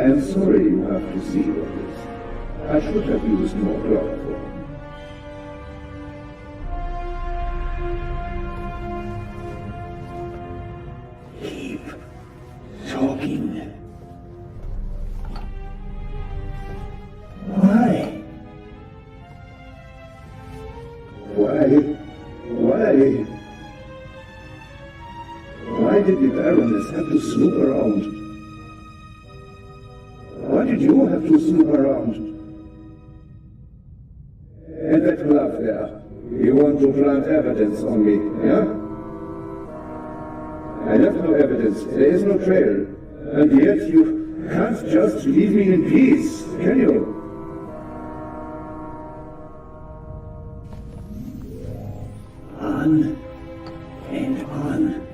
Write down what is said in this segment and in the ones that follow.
I am sorry you have to see all this. I should have used more chloroform. Keep talking. Why? Why did the Baroness have to snoop around? Why did you have to snoop around? And that glove there. You want to plant evidence on me, yeah? I left no evidence. There is no trail. And yet you can't just leave me in peace, can you? On and on.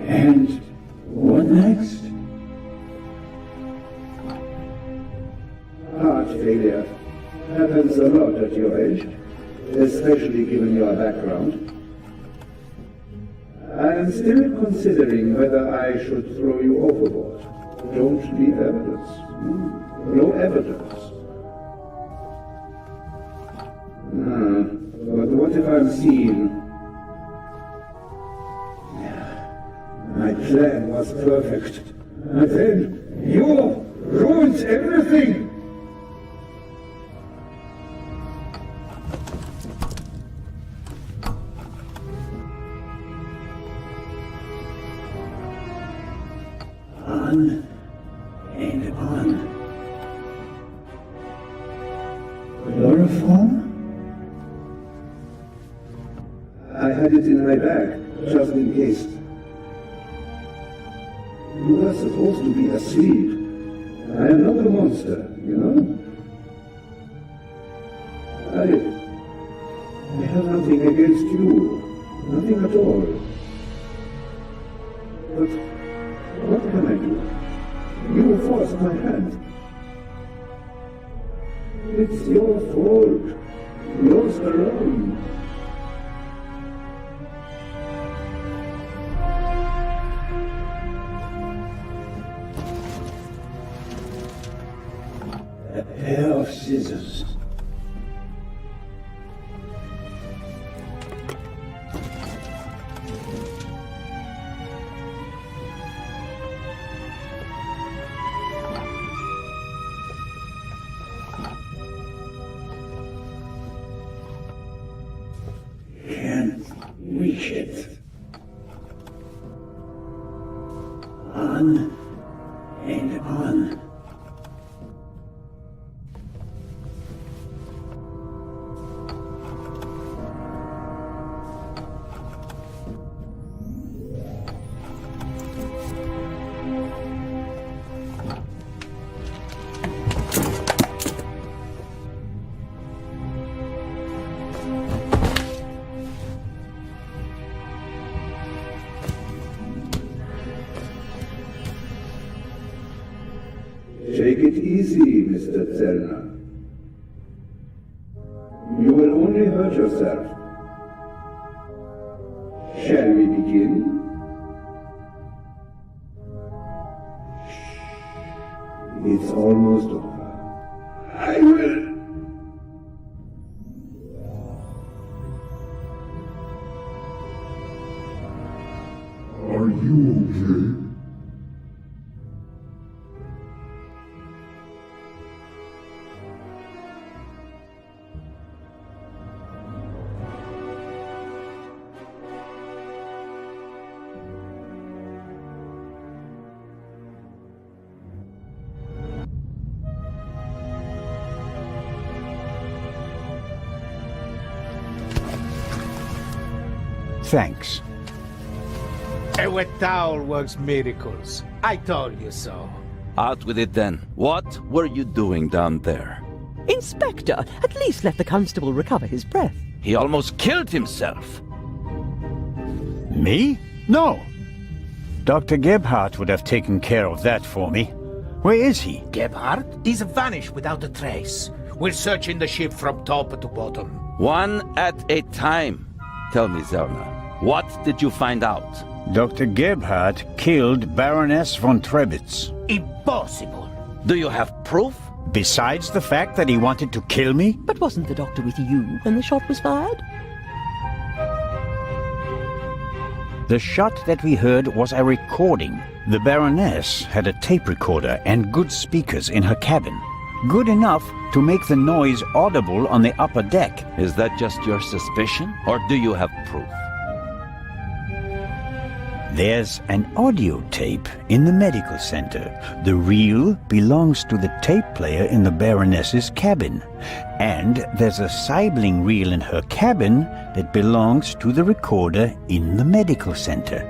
And what next? Heart failure happens a lot at your age, especially given your background. I am still considering whether I should throw you overboard. Don't leave evidence. No evidence. But what if I'm seen? My plan was perfect. And then you ruined everything! On and on. Chloroform? I had it in my bag, just in case. You were supposed to be asleep. I am not a monster, you know? I have nothing against you. Nothing at all. But what can I do? You forced my hand. It's your fault. Yours alone. A pair of scissors. Can't reach it. On and on. Take it easy, Mr. Zellner. You will only hurt yourself. Shall we begin? It's almost over. I will... Are you okay? Thanks. A wet towel works miracles. I told you so. Out with it then. What were you doing down there? Inspector, at least let the constable recover his breath. He almost killed himself. Me? No. Dr. Gebhardt would have taken care of that for me. Where is he? Gebhardt? He's vanished without a trace. We're searching the ship from top to bottom. One at a time. Tell me, Zellner, what did you find out? Dr. Gebhardt killed Baroness von Trebitz. Impossible. Do you have proof? Besides the fact that he wanted to kill me? But wasn't the doctor with you when the shot was fired? The shot that we heard was a recording. The Baroness had a tape recorder and good speakers in her cabin. Good enough to make the noise audible on the upper deck. Is that just your suspicion, or do you have proof? There's an audio tape in the medical center. The reel belongs to the tape player in the Baroness's cabin. And there's a sibling reel in her cabin that belongs to the recorder in the medical center.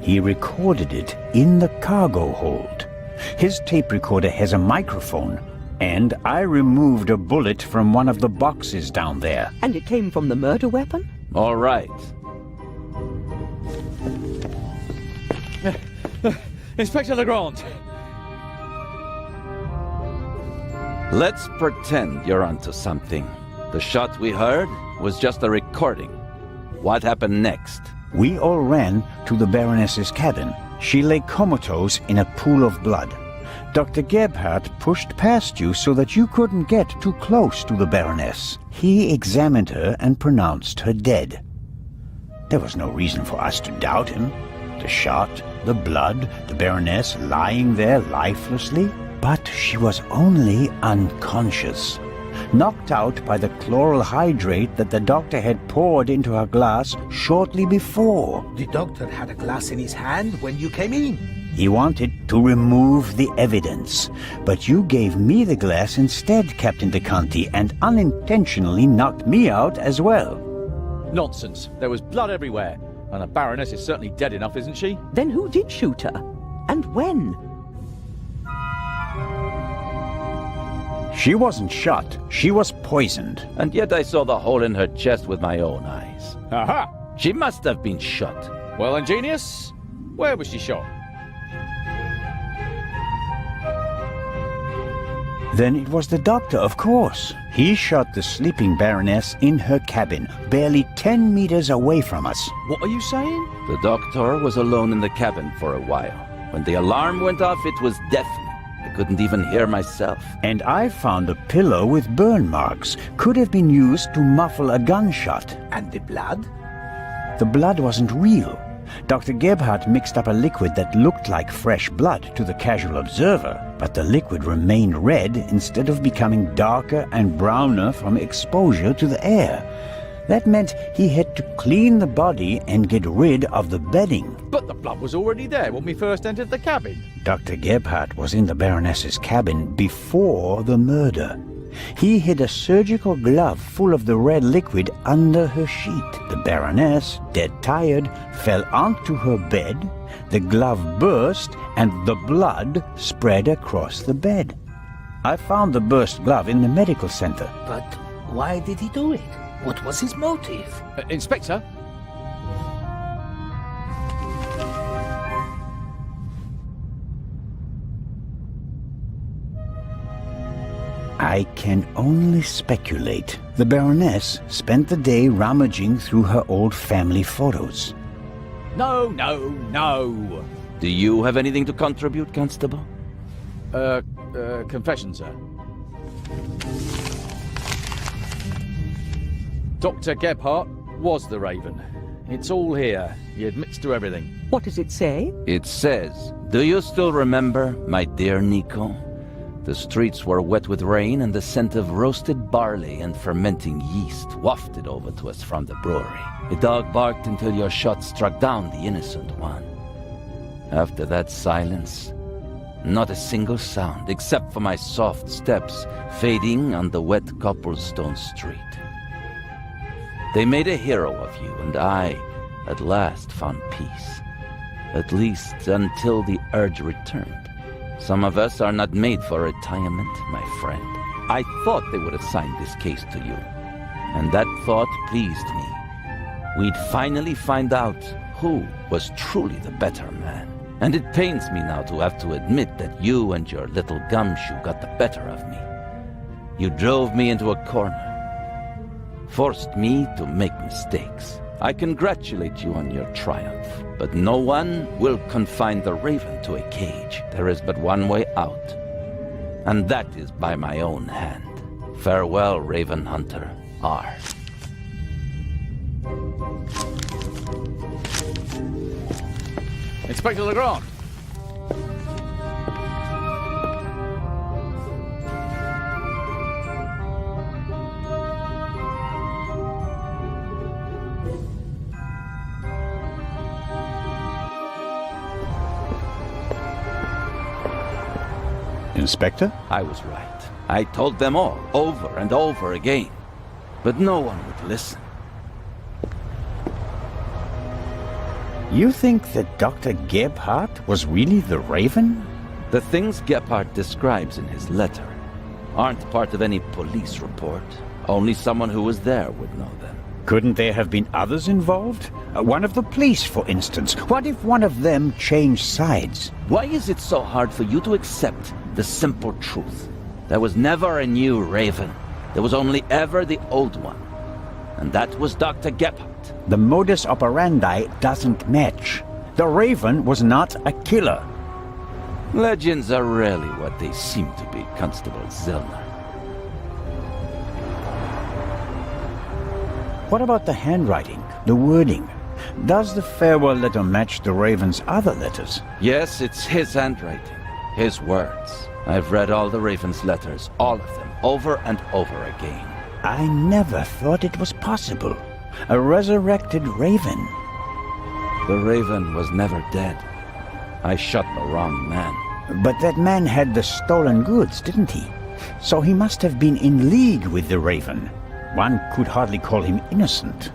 He recorded it in the cargo hold. His tape recorder has a microphone, and I removed a bullet from one of the boxes down there. And it came from the murder weapon? All right. Inspector Legrand! Let's pretend you're onto something. The shot we heard was just a recording. What happened next? We all ran to the Baroness's cabin. She lay comatose in a pool of blood. Dr. Gebhardt pushed past you so that you couldn't get too close to the Baroness. He examined her and pronounced her dead. There was no reason for us to doubt him. The shot, the blood, the Baroness lying there lifelessly. But she was only unconscious, knocked out by the chloral hydrate that the doctor had poured into her glass shortly before. The doctor had a glass in his hand when you came in. He wanted to remove the evidence, but you gave me the glass instead, Captain DeConti, and unintentionally knocked me out as well. Nonsense. There was blood everywhere. And the Baroness is certainly dead enough, isn't she? Then who did shoot her? And when? She wasn't shot. She was poisoned. And yet I saw the hole in her chest with my own eyes. Aha! She must have been shot. Well, ingenious. Where was she shot? Then it was the doctor, of course. He shot the sleeping Baroness in her cabin, barely 10 meters away from us. What are you saying? The doctor was alone in the cabin for a while. When the alarm went off, it was deafening. I couldn't even hear myself. And I found a pillow with burn marks. Could have been used to muffle a gunshot. And the blood? The blood wasn't real. Dr. Gebhardt mixed up a liquid that looked like fresh blood to the casual observer, but the liquid remained red instead of becoming darker and browner from exposure to the air. That meant he had to clean the body and get rid of the bedding. But the blood was already there when we first entered the cabin. Dr. Gebhardt was in the Baroness's cabin before the murder. He hid a surgical glove full of the red liquid under her sheet. The Baroness, dead tired, fell onto her bed. The glove burst and the blood spread across the bed. I found the burst glove in the medical center. But why did he do it? What was his motive? Inspector? I can only speculate. The Baroness spent the day rummaging through her old family photos. No, no, no. Do you have anything to contribute, Constable? Confession, sir. Dr. Gebhardt was the Raven. It's all here. He admits to everything. What does it say? It says, "Do you still remember, my dear Nico? The streets were wet with rain and the scent of roasted barley and fermenting yeast wafted over to us from the brewery. A dog barked until your shot struck down the innocent one. After that silence, not a single sound except for my soft steps fading on the wet cobblestone street. They made a hero of you, and I, at last, found peace. At least until the urge returned. Some of us are not made for retirement, my friend. I thought they would assign this case to you, and that thought pleased me. We'd finally find out who was truly the better man. And it pains me now to have to admit that you and your little gumshoe got the better of me. You drove me into a corner, forced me to make mistakes. I congratulate you on your triumph, but no one will confine the Raven to a cage. There is but one way out, and that is by my own hand. Farewell, Raven Hunter. R. Inspector Legrand. Inspector? I was right. I told them all, over and over again. But no one would listen. You think that Dr. Gebhardt was really the Raven? The things Gebhardt describes in his letter aren't part of any police report. Only someone who was there would know them. Couldn't there have been others involved? One of the police, for instance. What if one of them changed sides? Why is it so hard for you to accept the simple truth? There was never a new Raven. There was only ever the old one. And that was Dr. Gebhardt. The modus operandi doesn't match. The Raven was not a killer. Legends are rarely what they seem to be, Constable Zellner. What about the handwriting, the wording? Does the farewell letter match the Raven's other letters? Yes, it's his handwriting, his words. I've read all the Raven's letters, all of them, over and over again. I never thought it was possible. A resurrected Raven. The Raven was never dead. I shot the wrong man. But that man had the stolen goods, didn't he? So he must have been in league with the Raven. One could hardly call him innocent.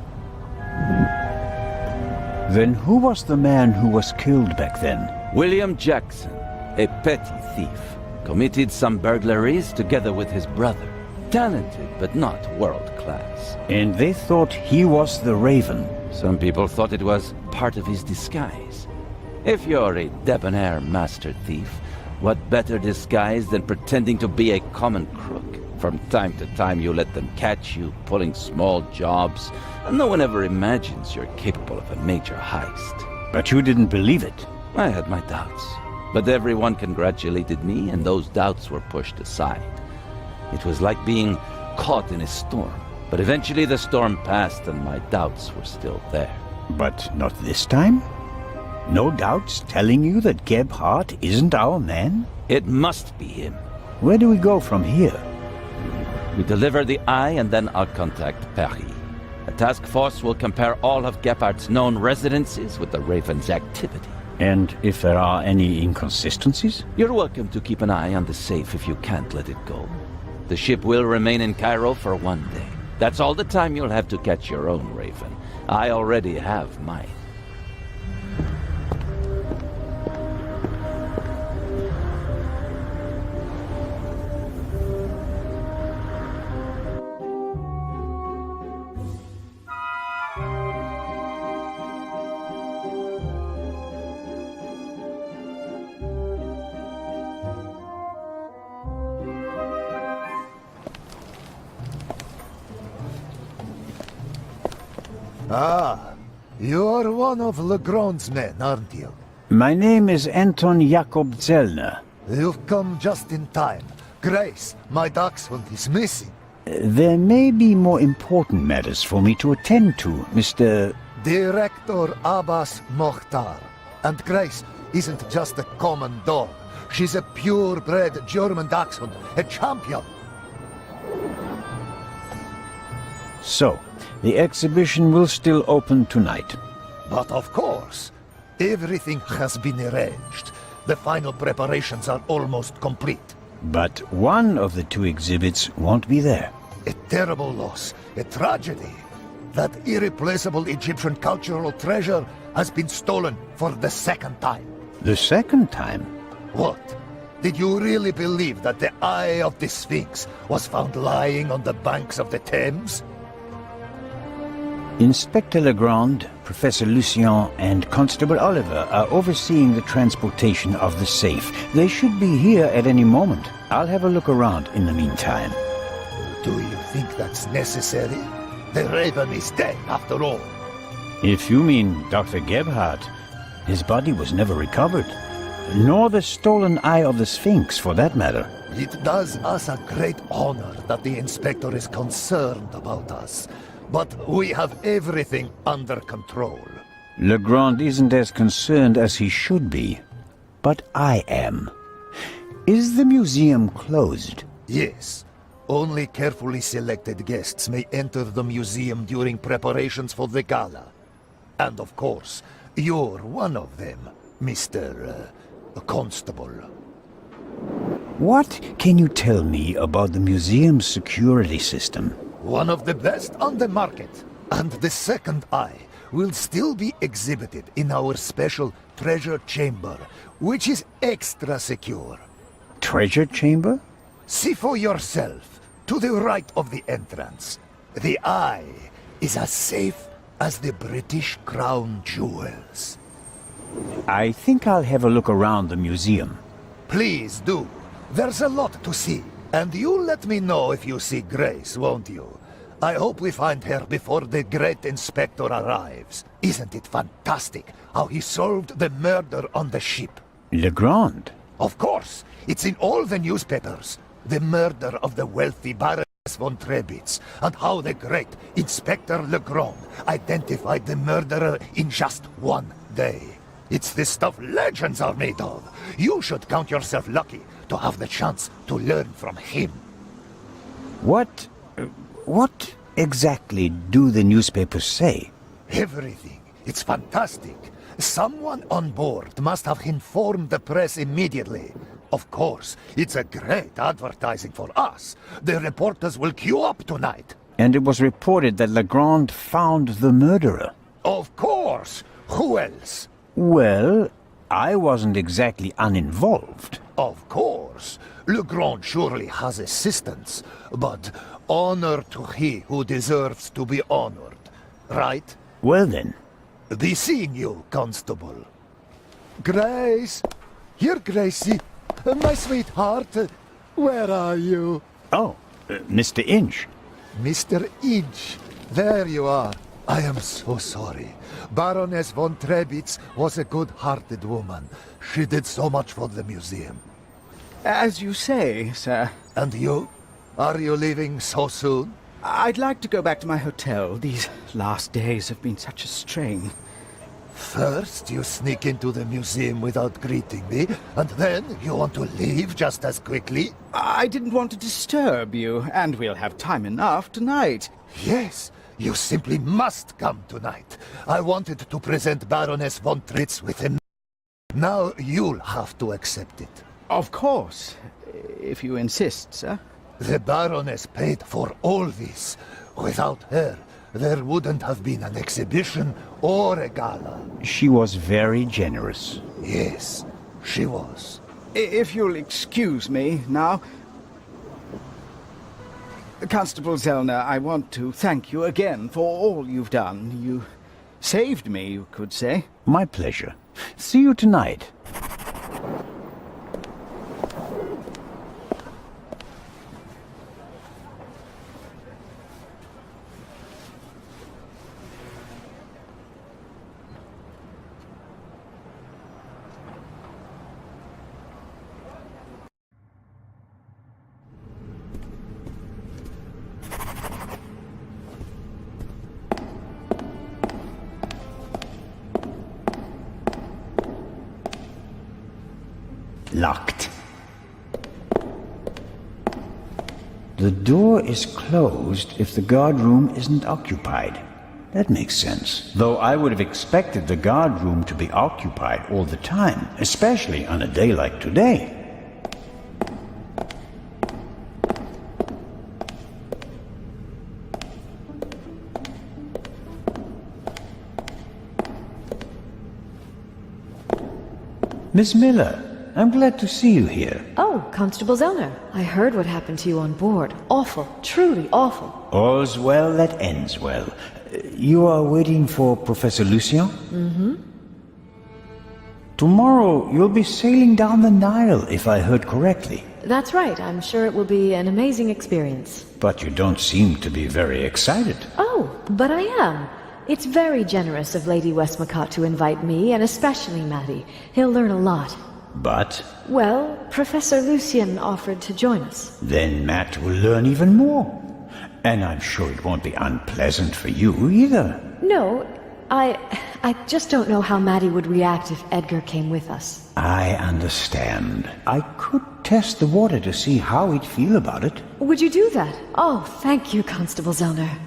Then who was the man who was killed back then? William Jackson, a petty thief, committed some burglaries together with his brother. Talented, but not world-class. And they thought he was the Raven. Some people thought it was part of his disguise. If you're a debonair master thief, what better disguise than pretending to be a common crook? From time to time you let them catch you pulling small jobs, and no one ever imagines you're capable of a major heist. But you didn't believe it. I had my doubts, but everyone congratulated me and those doubts were pushed aside. It was like being caught in a storm, but eventually the storm passed and my doubts were still there. But not this time? No doubts telling you that Gebhardt isn't our man? It must be him. Where do we go from here? We deliver the eye and then I'll contact Paris. A task force will compare all of Gebhardt's known residences with the Raven's activity. And if there are any inconsistencies? You're welcome to keep an eye on the safe if you can't let it go. The ship will remain in Cairo for 1 day. That's all the time you'll have to catch your own Raven. I already have mine. Ah, you're one of Legrand's men, aren't you? My name is Anton Jakob Zellner. You've come just in time. Grace, my dachshund, is missing. There may be more important matters for me to attend to, Mr. Director Abbas Mokhtar. And Grace isn't just a common dog. She's a purebred German dachshund, a champion. So, the exhibition will still open tonight. But of course, everything has been arranged. The final preparations are almost complete. But one of the two exhibits won't be there. A terrible loss, a tragedy. That irreplaceable Egyptian cultural treasure has been stolen for the second time. The second time? What? Did you really believe that the Eye of the Sphinx was found lying on the banks of the Thames? Inspector Legrand, Professor Lucien, and Constable Oliver are overseeing the transportation of the safe. They should be here at any moment. I'll have a look around in the meantime. Do you think that's necessary? The Raven is dead, after all. If you mean Dr. Gebhardt, his body was never recovered. Nor the stolen eye of the Sphinx, for that matter. It does us a great honor that the Inspector is concerned about us. But we have everything under control. Legrand isn't as concerned as he should be. But I am. Is the museum closed? Yes. Only carefully selected guests may enter the museum during preparations for the gala. And of course, you're one of them, Mr. Constable. What can you tell me about the museum's security system? One of the best on the market. And the second eye will still be exhibited in our special treasure chamber, which is extra secure. Treasure chamber? See for yourself, to the right of the entrance. The eye is as safe as the British Crown jewels. I think I'll have a look around the museum. Please do. There's a lot to see. And you let me know if you see Grace, won't you? I hope we find her before the great inspector arrives. Isn't it fantastic how he solved the murder on the ship? Legrand? Of course. It's in all the newspapers. The murder of the wealthy Baroness von Trebitz, and how the great Inspector Legrand identified the murderer in just one day. It's the stuff legends are made of. You should count yourself lucky to have the chance to learn from him. What exactly do the newspapers say? Everything. It's fantastic. Someone on board must have informed the press immediately. Of course, it's a great advertising for us. The reporters will queue up tonight. And it was reported that Legrand found the murderer. Of course! Who else? Well, I wasn't exactly uninvolved. Of course. Legrand surely has assistants, but honor to he who deserves to be honored. Right? Well then. Be seeing you, Constable. Grace! Here, Gracie. My sweetheart. Where are you? Oh, Mr. Inch. Mr. Inch. There you are. I am so sorry. Baroness von Trebitz was a good-hearted woman. She did so much for the museum. As you say, sir. And you? Are you leaving so soon? I'd like to go back to my hotel. These last days have been such a strain. First, you sneak into the museum without greeting me, and then you want to leave just as quickly? I didn't want to disturb you, and we'll have time enough tonight. Yes, you simply must come tonight. I wanted to present Baroness von Trebitz with him. Now you'll have to accept it. Of course, if you insist, sir. The Baroness paid for all this. Without her, there wouldn't have been an exhibition or a gala. She was very generous. Yes, she was. If you'll excuse me now. Constable Zellner, I want to thank you again for all you've done. You saved me, you could say. My pleasure. See you tonight. Locked. The door is closed if the guard room isn't occupied. That makes sense. Though I would have expected the guard room to be occupied all the time, especially on a day like today. Miss Miller, I'm glad to see you here. Oh, Constable Zellner. I heard what happened to you on board. Awful. Truly awful. All's well that ends well. You are waiting for Professor Lucien? Mm-hmm. Tomorrow you'll be sailing down the Nile, if I heard correctly. That's right. I'm sure it will be an amazing experience. But you don't seem to be very excited. Oh, but I am. It's very generous of Lady Westmacott to invite me, and especially Matty. He'll learn a lot. But Well, Professor Lucien offered to join us. then Matt will learn even more. And I'm sure it won't be unpleasant for you either. No, I just don't know how Matty would react if Edgar came with us. I understand. I could test the water to see how he'd feel about it. Would you do that? Oh, thank you, Constable Zellner.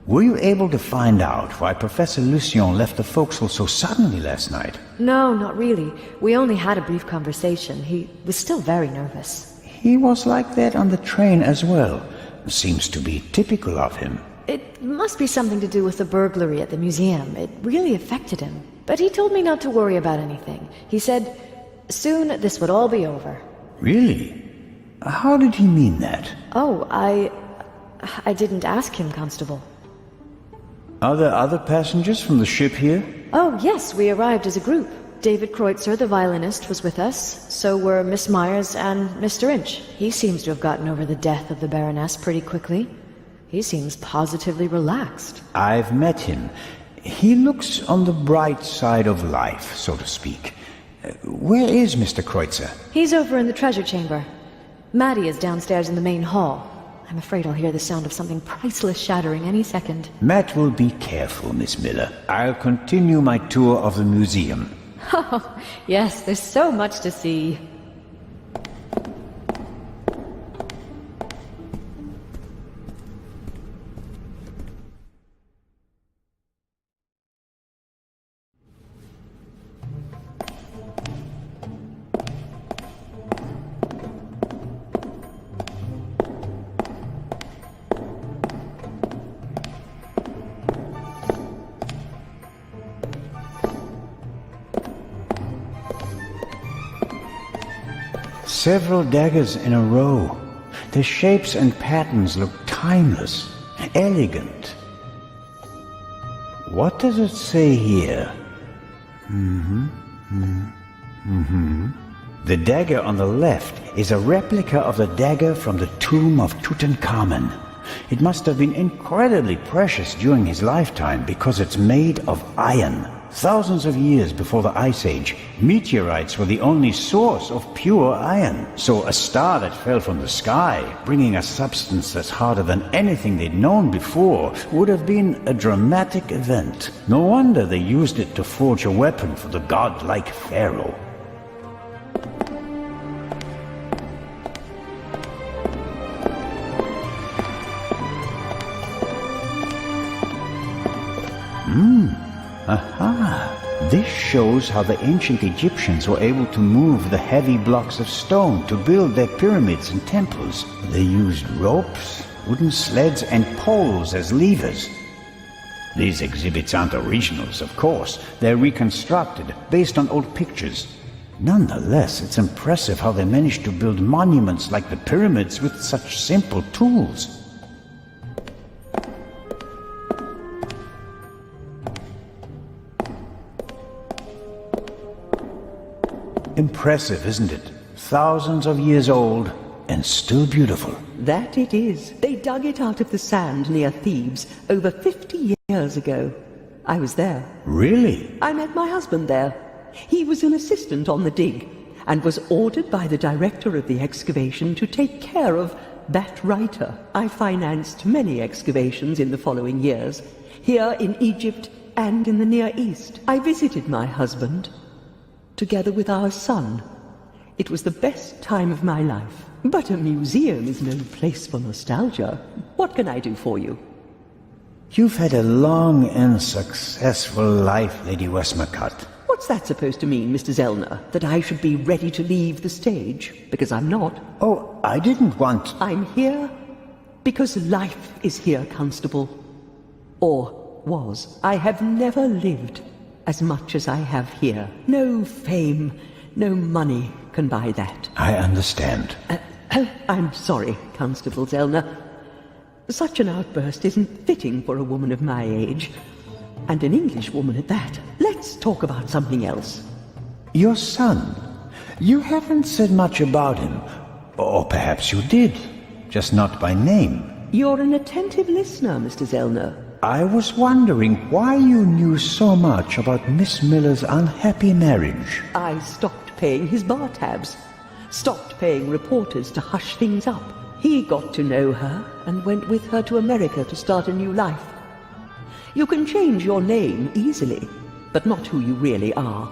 Were you able to find out why Professor Lucien left the forecastle so suddenly last night? No, not really. We only had a brief conversation. He was still very nervous. He was like that on the train as well. Seems to be typical of him. It must be something to do with the burglary at the museum. It really affected him. But he told me not to worry about anything. He said, soon this would all be over. Really? How did he mean that? Oh, I didn't ask him, Constable. Are there other passengers from the ship here? Oh, yes, we arrived as a group. David Kreutzer, the violinist, was with us. So were Miss Myers and Mr. Inch. He seems to have gotten over the death of the Baroness pretty quickly. He seems positively relaxed. I've met him. He looks on the bright side of life, so to speak. Where is Mr. Kreutzer? He's over in the treasure chamber. Maddie is downstairs in the main hall. I'm afraid I'll hear the sound of something priceless shattering any second. Matt will be careful, Miss Miller. I'll continue my tour of the museum. Oh, yes, there's so much to see. Several daggers in a row. Their shapes and patterns look timeless, elegant. What does it say here? The dagger on the left is a replica of the dagger from the tomb of Tutankhamun. It must have been incredibly precious during his lifetime because it's made of iron. Thousands of years before the Ice Age, meteorites were the only source of pure iron. So a star that fell from the sky, bringing a substance that's harder than anything they'd known before, would have been a dramatic event. No wonder they used it to forge a weapon for the godlike pharaoh. Aha! This shows how the ancient Egyptians were able to move the heavy blocks of stone to build their pyramids and temples. They used ropes, wooden sleds, and poles as levers. These exhibits aren't originals, of course. They're reconstructed, based on old pictures. Nonetheless, it's impressive how they managed to build monuments like the pyramids with such simple tools. Impressive, isn't it? Thousands of years old, and still beautiful. That it is. They dug it out of the sand near Thebes over 50 years ago. I was there. Really? I met my husband there. He was an assistant on the dig, and was ordered by the director of the excavation to take care of that writer. I financed many excavations in the following years, here in Egypt and in the Near East. I visited my husband, together with our son. It was the best time of my life. But a museum is no place for nostalgia. What can I do for you? You've had a long and successful life, Lady Westmacott. What's that supposed to mean, Mr. Zellner? That I should be ready to leave the stage? Because I'm not. Oh, I didn't want... I'm here because life is here, Constable. Or was. I have never lived as much as I have here. No fame, no money can buy that. I understand. I'm sorry, Constable Zellner. Such an outburst isn't fitting for a woman of my age, and an English woman at that. Let's talk about something else. Your son. You haven't said much about him. Or perhaps you did, just not by name. You're an attentive listener, Mr. Zellner. I was wondering why you knew so much about Miss Miller's unhappy marriage. I stopped paying his bar tabs, stopped paying reporters to hush things up. He got to know her and went with her to America to start a new life. You can change your name easily, but not who you really are.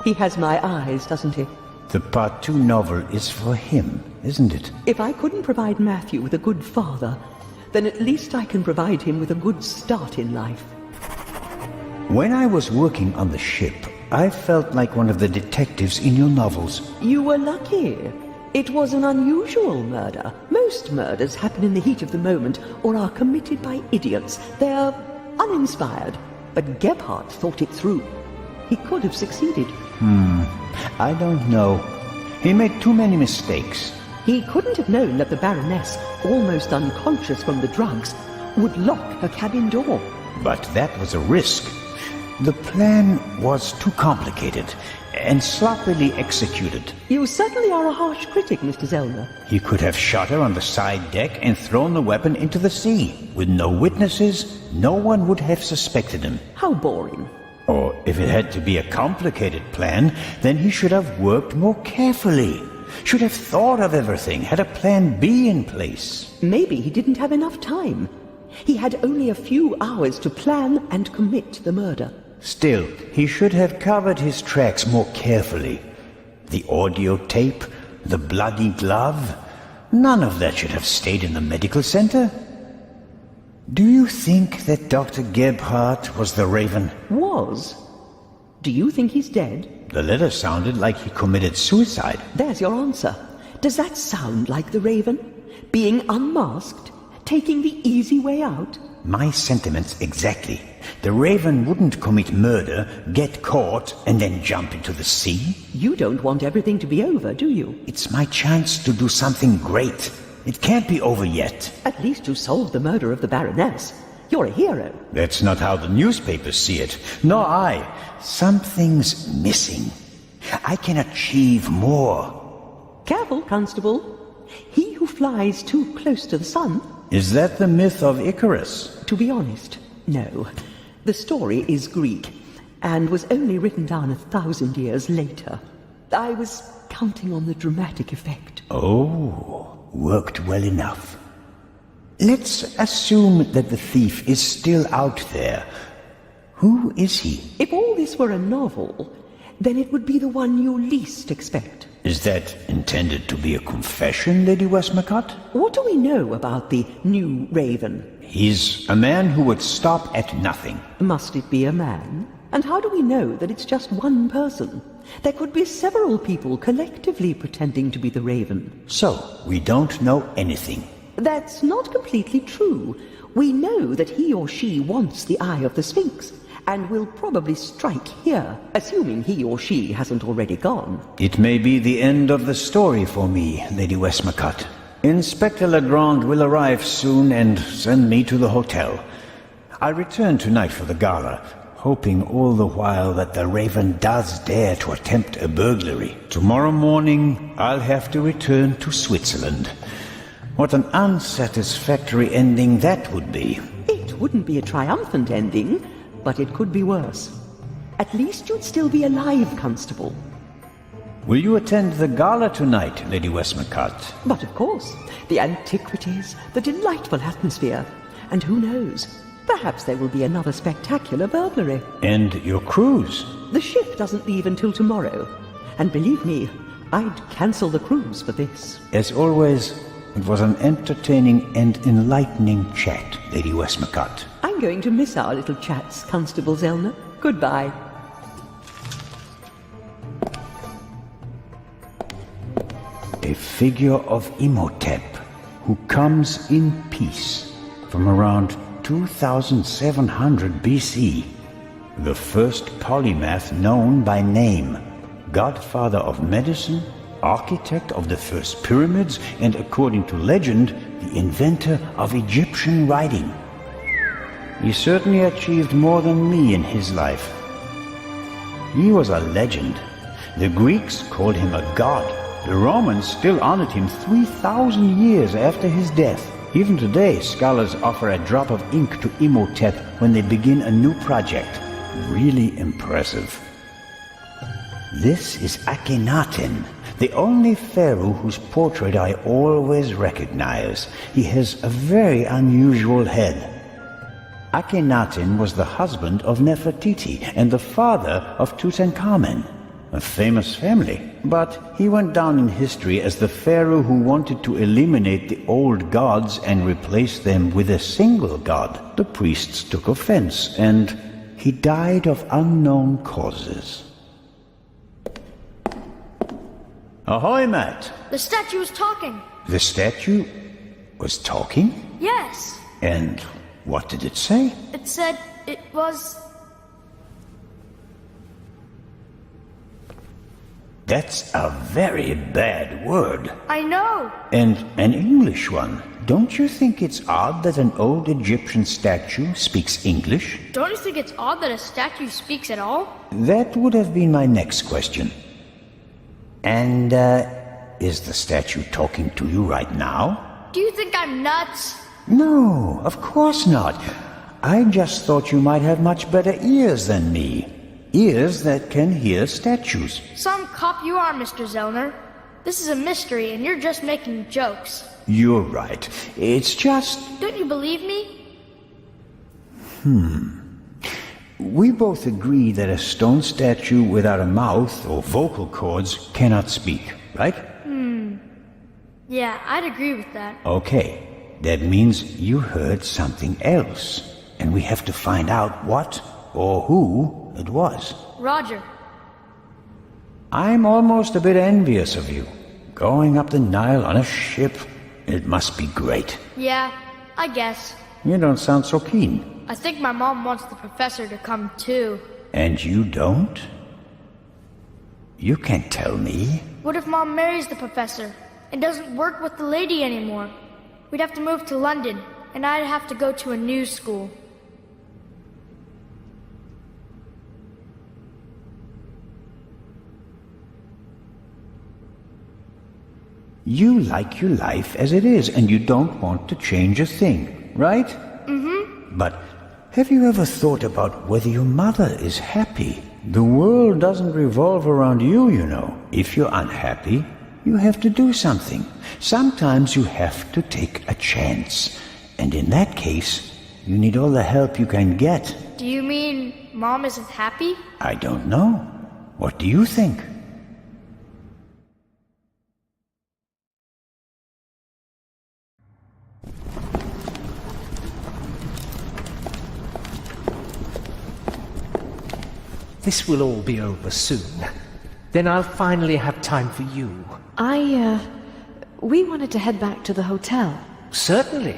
He has my eyes, doesn't he? The Part 2 novel is for him, isn't it? If I couldn't provide Matthew with a good father, then at least I can provide him with a good start in life. When I was working on the ship, I felt like one of the detectives in your novels. You were lucky. It was an unusual murder. Most murders happen in the heat of the moment or are committed by idiots. They're uninspired. But Gebhardt thought it through. He could have succeeded. I don't know. He made too many mistakes. He couldn't have known that the Baroness, almost unconscious from the drugs, would lock her cabin door. But that was a risk. The plan was too complicated and sloppily executed. You certainly are a harsh critic, Mr. Zellner. He could have shot her on the side deck and thrown the weapon into the sea. With no witnesses, no one would have suspected him. How boring. Or if it had to be a complicated plan, then he should have worked more carefully. Should have thought of everything, had a plan B in place. Maybe he didn't have enough time. He had only a few hours to plan and commit the murder. Still, he should have covered his tracks more carefully. The audio tape, the bloody glove, none of that should have stayed in the medical center. Do you think that Dr. Gebhardt was the Raven? Was? Do you think he's dead? The letter sounded like he committed suicide. There's your answer. Does that sound like the Raven? Being unmasked? Taking the easy way out? My sentiments exactly. The Raven wouldn't commit murder, get caught, and then jump into the sea. You don't want everything to be over, do you? It's my chance to do something great. It can't be over yet. At least you solved the murder of the Baroness. You're a hero. That's not how the newspapers see it. Nor I. Something's missing. I can achieve more. Careful, Constable. He who flies too close to the sun... Is that the myth of Icarus? To be honest, no. The story is Greek, and was only written down 1,000 years later. I was counting on the dramatic effect. Oh, worked well enough. Let's assume that the thief is still out there. Who is he? If all this were a novel, then it would be the one you least expect. Is that intended to be a confession, Lady Westmacott? What do we know about the new Raven? He's a man who would stop at nothing. Must it be a man? And how do we know that it's just one person? There could be several people collectively pretending to be the Raven. So, we don't know anything. That's not completely true. We know that he or she wants the Eye of the Sphinx, and will probably strike here, assuming he or she hasn't already gone. It may be the end of the story for me, Lady Westmacott. Inspector Legrand will arrive soon and send me to the hotel. I'll return tonight for the gala, hoping all the while that the Raven does dare to attempt a burglary. Tomorrow morning, I'll have to return to Switzerland. What an unsatisfactory ending that would be. It wouldn't be a triumphant ending, but it could be worse. At least you'd still be alive, Constable. Will you attend the gala tonight, Lady Westmacott? But of course. The antiquities, the delightful atmosphere. And who knows, perhaps there will be another spectacular burglary. And your cruise? The ship doesn't leave until tomorrow. And believe me, I'd cancel the cruise for this. As always, it was an entertaining and enlightening chat, Lady Westmacott. I'm going to miss our little chats, Constable Zellner. Goodbye. A figure of Imhotep, who comes in peace from around 2700 BC. The first polymath known by name, godfather of medicine, architect of the first pyramids, and according to legend, the inventor of Egyptian writing. He certainly achieved more than me in his life. He was a legend. The Greeks called him a god. The Romans still honored him 3,000 years after his death. Even today, scholars offer a drop of ink to Imhotep when they begin a new project. Really impressive. This is Akhenaten, the only pharaoh whose portrait I always recognize. He has a very unusual head. Akhenaten was the husband of Nefertiti and the father of Tutankhamen. A famous family, but he went down in history as the pharaoh who wanted to eliminate the old gods and replace them with a single god. The priests took offense, and he died of unknown causes. Ahoy, Matt! The statue was talking. The statue was talking? Yes. And what did it say? It said it was... That's a very bad word. I know. And an English one. Don't you think it's odd that an old Egyptian statue speaks English? Don't you think it's odd that a statue speaks at all? That would have been my next question. And, is the statue talking to you right now? Do you think I'm nuts? No, of course not. I just thought you might have much better ears than me. Ears that can hear statues. Some cop you are, Mr. Zellner. This is a mystery, and you're just making jokes. You're right. It's just... Don't you believe me? We both agree that a stone statue without a mouth or vocal cords cannot speak, right? Yeah, I'd agree with that. Okay. That means you heard something else. And we have to find out what or who it was. Roger. I'm almost a bit envious of you. Going up the Nile on a ship. It must be great. Yeah, I guess. You don't sound so keen. I think my mom wants the professor to come too. And you don't? You can't tell me. What if Mom marries the professor and doesn't work with the lady anymore? We'd have to move to London, and I'd have to go to a new school. You like your life as it is, and you don't want to change a thing, right? Mm-hmm. But have you ever thought about whether your mother is happy? The world doesn't revolve around you, you know. If you're unhappy, you have to do something. Sometimes you have to take a chance. And in that case, you need all the help you can get. Do you mean Mom isn't happy? I don't know. What do you think? This will all be over soon. Then I'll finally have time for you. We wanted to head back to the hotel. Certainly.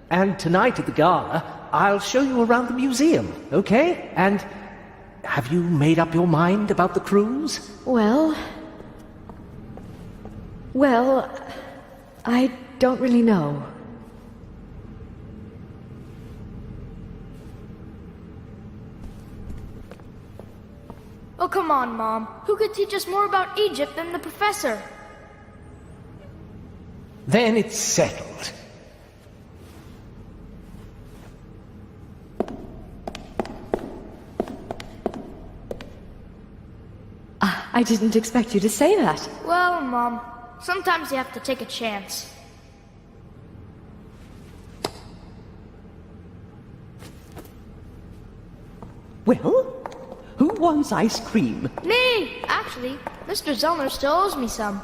And tonight at the gala, I'll show you around the museum, okay? And have you made up your mind about the cruise? Well, I don't really know. Oh, come on, Mom. Who could teach us more about Egypt than the professor? Then it's settled. I didn't expect you to say that. Well, Mom, sometimes you have to take a chance. Well, who wants ice cream? Me! Actually, Mr. Zellner still owes me some.